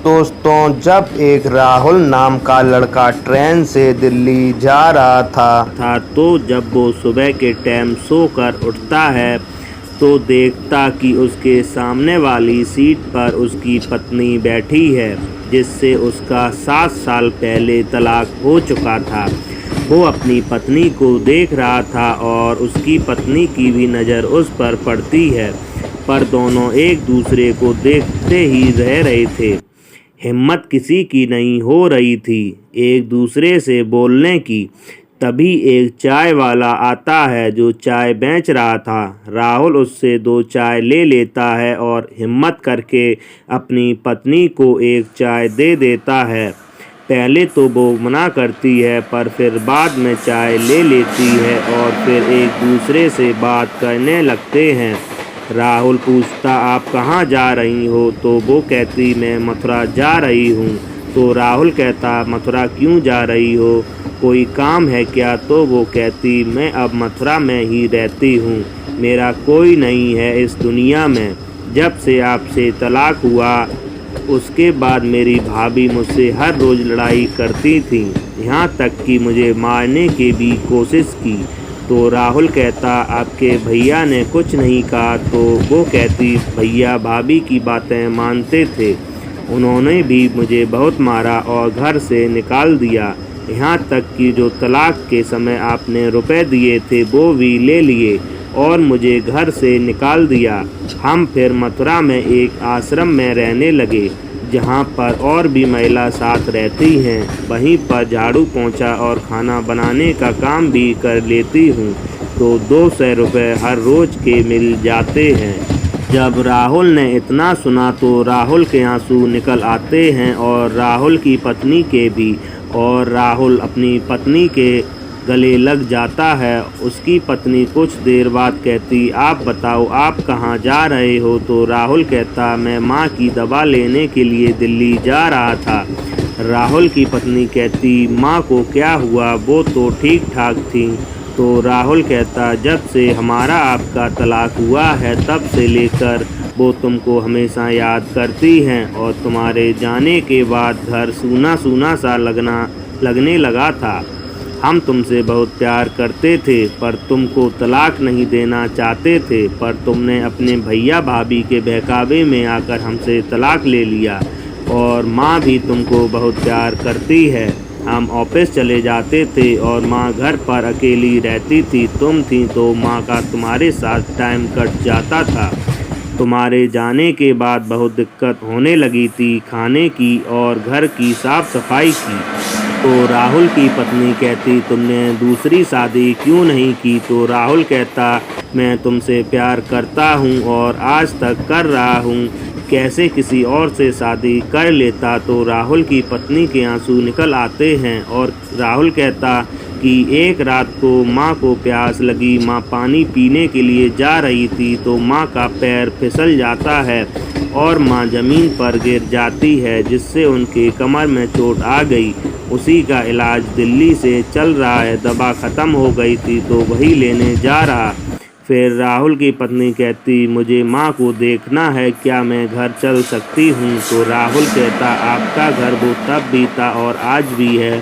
दोस्तों, जब एक राहुल नाम का लड़का ट्रेन से दिल्ली जा रहा था तो जब वो सुबह के टाइम सोकर उठता है तो देखता कि उसके सामने वाली सीट पर उसकी पत्नी बैठी है, जिससे उसका 7 साल पहले तलाक हो चुका था। वो अपनी पत्नी को देख रहा था और उसकी पत्नी की भी नज़र उस पर पड़ती है, पर दोनों एक दूसरे को देखते ही रह रहे थे। हिम्मत किसी की नहीं हो रही थी एक दूसरे से बोलने की। तभी एक चाय वाला आता है जो चाय बेच रहा था। राहुल उससे 2 चाय ले लेता है और हिम्मत करके अपनी पत्नी को एक चाय दे देता है। पहले तो वो मना करती है, पर फिर बाद में चाय ले लेती है और फिर एक दूसरे से बात करने लगते हैं। राहुल पूछता, आप कहाँ जा रही हो? तो वो कहती, मैं मथुरा जा रही हूँ। तो राहुल कहता, मथुरा क्यों जा रही हो? कोई काम है क्या? तो वो कहती, मैं अब मथुरा में ही रहती हूँ, मेरा कोई नहीं है इस दुनिया में। जब से आपसे तलाक हुआ उसके बाद मेरी भाभी मुझसे हर रोज़ लड़ाई करती थी, यहाँ तक कि मुझे मारने की भी कोशिश की। तो राहुल कहता, आपके भैया ने कुछ नहीं कहा? तो वो कहती, भैया भाभी की बातें मानते थे, उन्होंने भी मुझे बहुत मारा और घर से निकाल दिया, यहाँ तक कि जो तलाक के समय आपने रुपए दिए थे वो भी ले लिए और मुझे घर से निकाल दिया। हम फिर मथुरा में एक आश्रम में रहने लगे, जहाँ पर और भी महिला साथ रहती हैं। वहीं पर झाड़ू पोंछा और खाना बनाने का काम भी कर लेती हूँ, तो 200 रुपये हर रोज़ के मिल जाते हैं। जब राहुल ने इतना सुना तो राहुल के आंसू निकल आते हैं और राहुल की पत्नी के भी, और राहुल अपनी पत्नी के गले लग जाता है। उसकी पत्नी कुछ देर बाद कहती, आप बताओ आप कहाँ जा रहे हो? तो राहुल कहता, मैं माँ की दवा लेने के लिए दिल्ली जा रहा था। राहुल की पत्नी कहती, माँ को क्या हुआ? वो तो ठीक ठाक थी। तो राहुल कहता, जब से हमारा आपका तलाक हुआ है तब से लेकर वो तुमको हमेशा याद करती हैं और तुम्हारे जाने के बाद घर सूना सूना सा लगने लगा था। हम तुमसे बहुत प्यार करते थे, पर तुमको तलाक नहीं देना चाहते थे, पर तुमने अपने भैया भाभी के बहकावे में आकर हमसे तलाक ले लिया। और माँ भी तुमको बहुत प्यार करती है। हम ऑफिस चले जाते थे और माँ घर पर अकेली रहती थी। तुम थी तो माँ का तुम्हारे साथ टाइम कट जाता था। तुम्हारे जाने के बाद बहुत दिक्कत होने लगी थी खाने की और घर की साफ़ सफाई की। तो राहुल की पत्नी कहती, तुमने दूसरी शादी क्यों नहीं की? तो राहुल कहता, मैं तुमसे प्यार करता हूँ और आज तक कर रहा हूँ, कैसे किसी और से शादी कर लेता? तो राहुल की पत्नी के आंसू निकल आते हैं और राहुल कहता कि एक रात को माँ को प्यास लगी। माँ पानी पीने के लिए जा रही थी तो माँ का पैर फिसल जाता है और माँ ज़मीन पर गिर जाती है, जिससे उनके कमर में चोट आ गई। उसी का इलाज दिल्ली से चल रहा है। दवा ख़त्म हो गई थी तो वही लेने जा रहा। फिर राहुल की पत्नी कहती, मुझे माँ को देखना है, क्या मैं घर चल सकती हूँ? तो राहुल कहता, आपका घर वो तब भी था और आज भी है।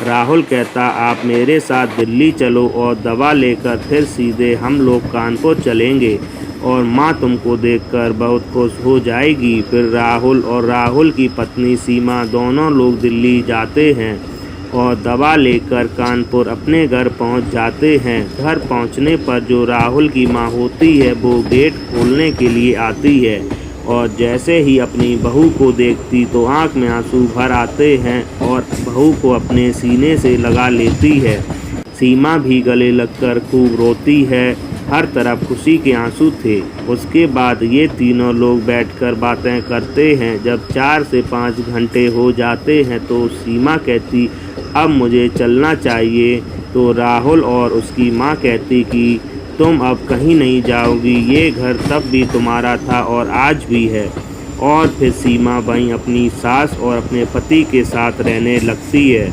राहुल कहता, आप मेरे साथ दिल्ली चलो और दवा लेकर फिर सीधे हम लोग कानपुर चलेंगे और माँ तुमको देखकर बहुत खुश हो जाएगी। फिर राहुल और राहुल की पत्नी सीमा दोनों लोग दिल्ली जाते हैं और दवा लेकर कानपुर अपने घर पहुंच जाते हैं। घर पहुंचने पर जो राहुल की माँ होती है वो गेट खोलने के लिए आती है और जैसे ही अपनी बहू को देखती तो आंख में आंसू भर आते हैं और बहू को अपने सीने से लगा लेती है। सीमा भी गले लगकर खूब रोती है। हर तरफ खुशी के आंसू थे। उसके बाद ये तीनों लोग बैठकर बातें करते हैं। जब 4 से 5 घंटे हो जाते हैं तो सीमा कहती, अब मुझे चलना चाहिए। तो राहुल और उसकी माँ कहती कि तुम अब कहीं नहीं जाओगी, ये घर तब भी तुम्हारा था और आज भी है। और फिर सीमा वहीं अपनी सास और अपने पति के साथ रहने लगती है।